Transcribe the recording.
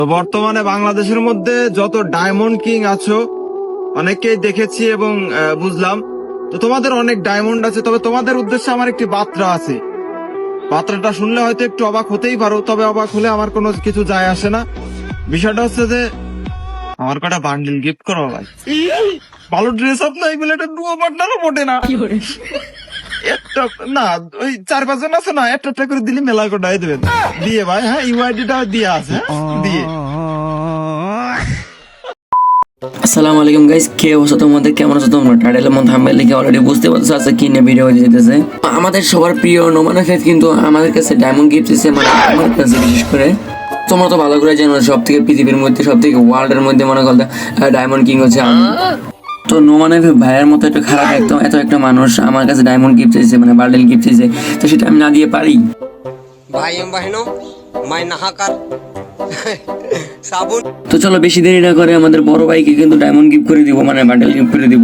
তো বর্তমানে বাংলাদেশের মধ্যে যত ডায়মন্ড কিং আছো অনেককেই দেখেছি এবং বুঝলাম। তো তোমাদের অনেক ডায়মন্ড আছে, তবে তোমাদের উদ্দেশ্যে আমার একটি বার্তা আছে। বার্তাটা শুনলে হয়তো একটু অবাক হতেই পারো, তবে অবাক হলে আমার কোনো কিছু যায় আসে না। বিষয়টা হচ্ছে যে আমার কটা বান্ডিল গিফট করো ভাই। ভালো ড্রেস আপ নাই বলে একটা ডুয়ো পার্টনারও মোটে না। একটা না, ওই 4-5 জন আছে না, একটা একটা করে দিলে মেলা কটাই দেবেন দিয়ে ভাই। হ্যাঁ, ইউআইডিটা দিয়ে আছে, হ্যাঁ, দিয়ে। আসসালামু আলাইকুম গাইস, কে অবস্থা তোমাদের? কেমন আছো তোমরা? টাইটেলের মধ্যে থাম্বনেল লিখে অলরেডি বুঝতে পারছো আজকে কি নিয়ে ভিডিও যেতেছে। আমাদের সবার প্রিয় নোমানা ফেফ কিন্তু আমাদের কাছে ডায়মন্ড গিফট দিচ্ছে, মানে আমার কাছে বিশেষ করে। তোমরা তো ভালো করে জানো সব থেকে পৃথিবীর মধ্যে, সব থেকে ওয়ার্ল্ডের মধ্যে মনে করতে ডায়মন্ড কিং হচ্ছে আমি। তো নোমানা ফেফ ভাইয়ের মতো একটা খারাপ একদম এত একটা মানুষ আমার কাছে ডায়মন্ড গিফট দিচ্ছে, মানে বান্ডেল গিফট দিচ্ছে, তো সেটা আমি না দিয়ে পারি? भाई बहनों मैं नहाकर साबुन। তো চলো বেশি দেরি না করে আমাদের বড় ভাইকে কিন্তু ডায়মন্ড গিফট করে দিব, মানে বান্ডেল গিফট করে দিব।